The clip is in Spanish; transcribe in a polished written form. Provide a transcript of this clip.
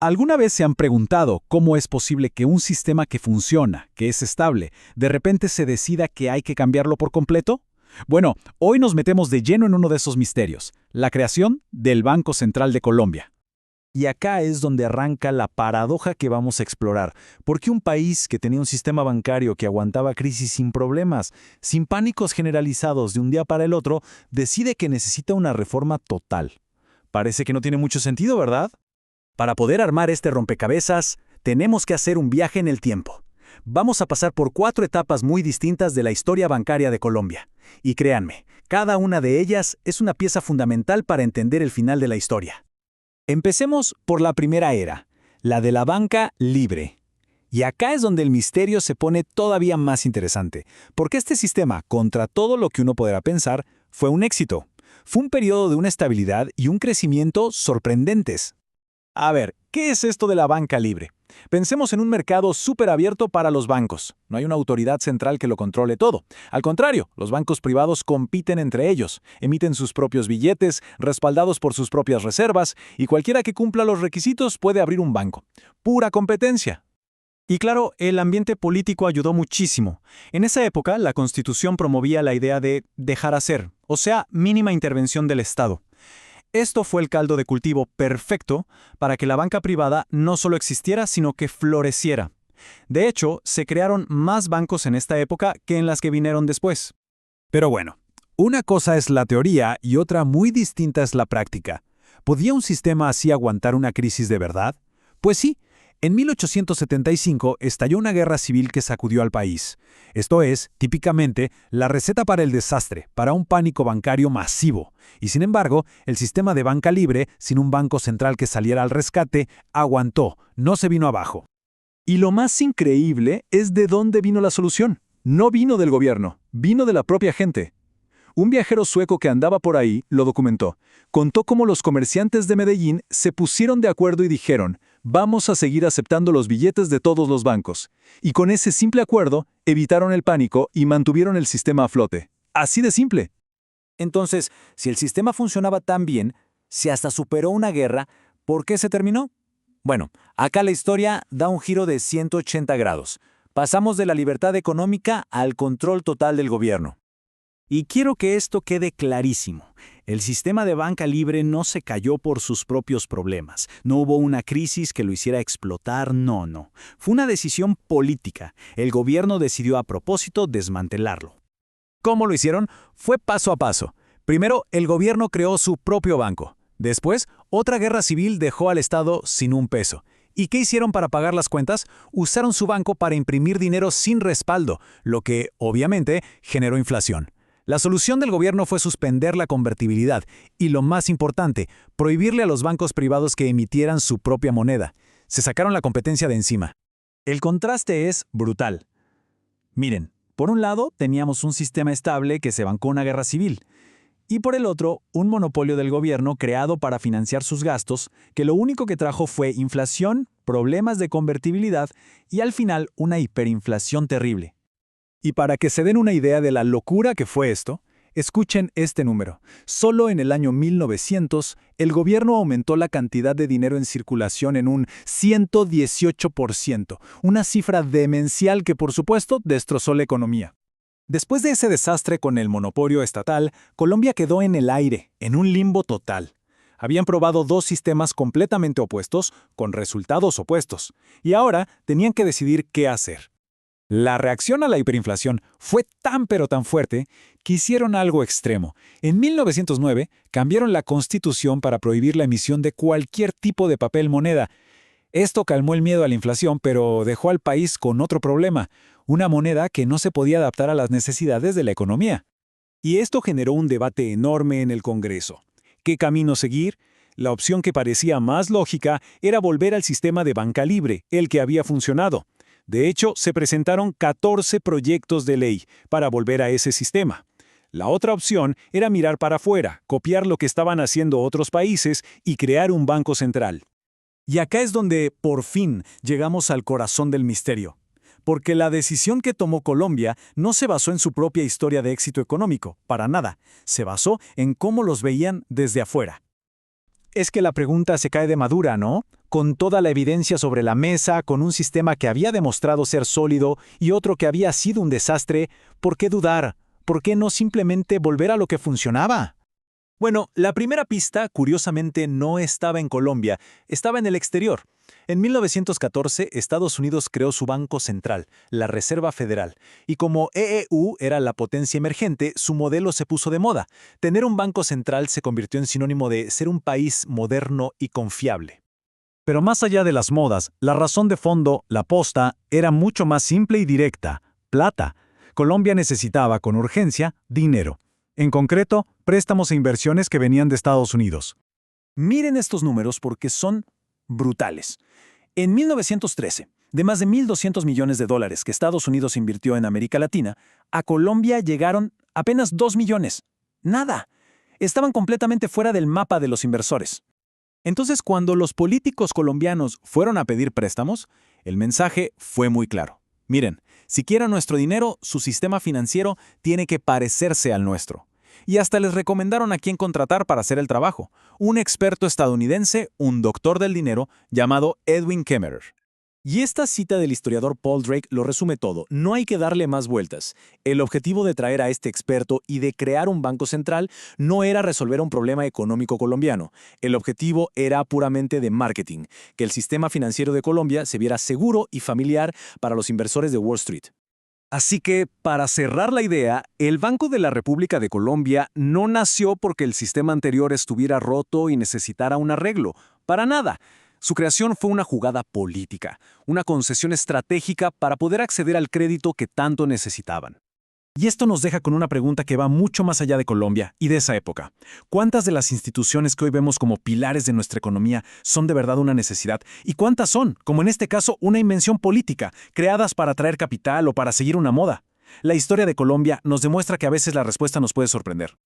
¿Alguna vez se han preguntado cómo es posible que un sistema que funciona, que es estable, de repente se decida que hay que cambiarlo por completo? Bueno, hoy nos metemos de lleno en uno de esos misterios, la creación del Banco Central de Colombia. Y acá es donde arranca la paradoja que vamos a explorar. Porque un país que tenía un sistema bancario que aguantaba crisis sin problemas, sin pánicos generalizados de un día para el otro, decide que necesita una reforma total? Parece que no tiene mucho sentido, ¿verdad? Para poder armar este rompecabezas, tenemos que hacer un viaje en el tiempo. Vamos a pasar por 4 etapas muy distintas de la historia bancaria de Colombia. Y créanme, cada una de ellas es una pieza fundamental para entender el final de la historia. Empecemos por la primera era, la de la banca libre. Y acá es donde el misterio se pone todavía más interesante, porque este sistema, contra todo lo que uno podrá pensar, fue un éxito. Fue un periodo de una estabilidad y un crecimiento sorprendentes. A ver, ¿qué es esto de la banca libre? Pensemos en un mercado súper abierto para los bancos. No hay una autoridad central que lo controle todo. Al contrario, los bancos privados compiten entre ellos, emiten sus propios billetes, respaldados por sus propias reservas, y cualquiera que cumpla los requisitos puede abrir un banco. Pura competencia. Y claro, el ambiente político ayudó muchísimo. En esa época, la Constitución promovía la idea de dejar hacer, o sea, mínima intervención del Estado. Esto fue el caldo de cultivo perfecto para que la banca privada no solo existiera, sino que floreciera. De hecho, se crearon más bancos en esta época que en las que vinieron después. Pero bueno, una cosa es la teoría y otra muy distinta es la práctica. ¿Podía un sistema así aguantar una crisis de verdad? Pues sí. En 1875 estalló una guerra civil que sacudió al país. Esto es, típicamente, la receta para el desastre, para un pánico bancario masivo. Y sin embargo, el sistema de banca libre, sin un banco central que saliera al rescate, aguantó, no se vino abajo. Y lo más increíble es de dónde vino la solución. No vino del gobierno, vino de la propia gente. Un viajero sueco que andaba por ahí lo documentó. Contó cómo los comerciantes de Medellín se pusieron de acuerdo y dijeron: vamos a seguir aceptando los billetes de todos los bancos. Y con ese simple acuerdo, evitaron el pánico y mantuvieron el sistema a flote. Así de simple. Entonces, si el sistema funcionaba tan bien, si hasta superó una guerra, ¿por qué se terminó? Bueno, acá la historia da un giro de 180 grados. Pasamos de la libertad económica al control total del gobierno. Y quiero que esto quede clarísimo. El sistema de banca libre no se cayó por sus propios problemas. No hubo una crisis que lo hiciera explotar, no. Fue una decisión política. El gobierno decidió a propósito desmantelarlo. ¿Cómo lo hicieron? Fue paso a paso. Primero, el gobierno creó su propio banco. Después, otra guerra civil dejó al Estado sin un peso. ¿Y qué hicieron para pagar las cuentas? Usaron su banco para imprimir dinero sin respaldo, lo que, obviamente, generó inflación. La solución del gobierno fue suspender la convertibilidad y, lo más importante, prohibirle a los bancos privados que emitieran su propia moneda. Se sacaron la competencia de encima. El contraste es brutal. Miren, por un lado teníamos un sistema estable que se bancó una guerra civil, y por el otro, un monopolio del gobierno creado para financiar sus gastos, que lo único que trajo fue inflación, problemas de convertibilidad y al final una hiperinflación terrible. Y para que se den una idea de la locura que fue esto, escuchen este número. Solo en el año 1900, el gobierno aumentó la cantidad de dinero en circulación en un 118%, una cifra demencial que, por supuesto, destrozó la economía. Después de ese desastre con el monopolio estatal, Colombia quedó en el aire, en un limbo total. Habían probado 2 sistemas completamente opuestos, con resultados opuestos, y ahora tenían que decidir qué hacer. La reacción a la hiperinflación fue tan pero tan fuerte que hicieron algo extremo. En 1909 cambiaron la Constitución para prohibir la emisión de cualquier tipo de papel moneda. Esto calmó el miedo a la inflación, pero dejó al país con otro problema, una moneda que no se podía adaptar a las necesidades de la economía. Y esto generó un debate enorme en el Congreso. ¿Qué camino seguir? La opción que parecía más lógica era volver al sistema de banca libre, el que había funcionado. De hecho, se presentaron 14 proyectos de ley para volver a ese sistema. La otra opción era mirar para afuera, copiar lo que estaban haciendo otros países y crear un banco central. Y acá es donde, por fin, llegamos al corazón del misterio. Porque la decisión que tomó Colombia no se basó en su propia historia de éxito económico, para nada. Se basó en cómo los veían desde afuera. Es que la pregunta se cae de madura, ¿no? Con toda la evidencia sobre la mesa, con un sistema que había demostrado ser sólido y otro que había sido un desastre, ¿por qué dudar? ¿Por qué no simplemente volver a lo que funcionaba? Bueno, la primera pista, curiosamente, no estaba en Colombia, estaba en el exterior. En 1914, Estados Unidos creó su Banco Central, la Reserva Federal, y como EEU era la potencia emergente, su modelo se puso de moda. Tener un banco central se convirtió en sinónimo de ser un país moderno y confiable. Pero más allá de las modas, la razón de fondo, la posta, era mucho más simple y directa: plata. Colombia necesitaba con urgencia dinero. En concreto, préstamos e inversiones que venían de Estados Unidos. Miren estos números porque son brutales. En 1913, de más de 1.200 millones de dólares que Estados Unidos invirtió en América Latina, a Colombia llegaron apenas 2 millones. Nada. Estaban completamente fuera del mapa de los inversores. Entonces, cuando los políticos colombianos fueron a pedir préstamos, el mensaje fue muy claro. Miren, si quieren nuestro dinero, su sistema financiero tiene que parecerse al nuestro. Y hasta les recomendaron a quién contratar para hacer el trabajo: un experto estadounidense, un doctor del dinero, llamado Edwin Kemmerer. Y esta cita del historiador Paul Drake lo resume todo. No hay que darle más vueltas. El objetivo de traer a este experto y de crear un banco central no era resolver un problema económico colombiano. El objetivo era puramente de marketing, que el sistema financiero de Colombia se viera seguro y familiar para los inversores de Wall Street. Así que, para cerrar la idea, el Banco de la República de Colombia no nació porque el sistema anterior estuviera roto y necesitara un arreglo. Para nada. Su creación fue una jugada política, una concesión estratégica para poder acceder al crédito que tanto necesitaban. Y esto nos deja con una pregunta que va mucho más allá de Colombia y de esa época. ¿Cuántas de las instituciones que hoy vemos como pilares de nuestra economía son de verdad una necesidad? ¿Y cuántas son, como en este caso, una invención política, creadas para atraer capital o para seguir una moda? La historia de Colombia nos demuestra que a veces la respuesta nos puede sorprender.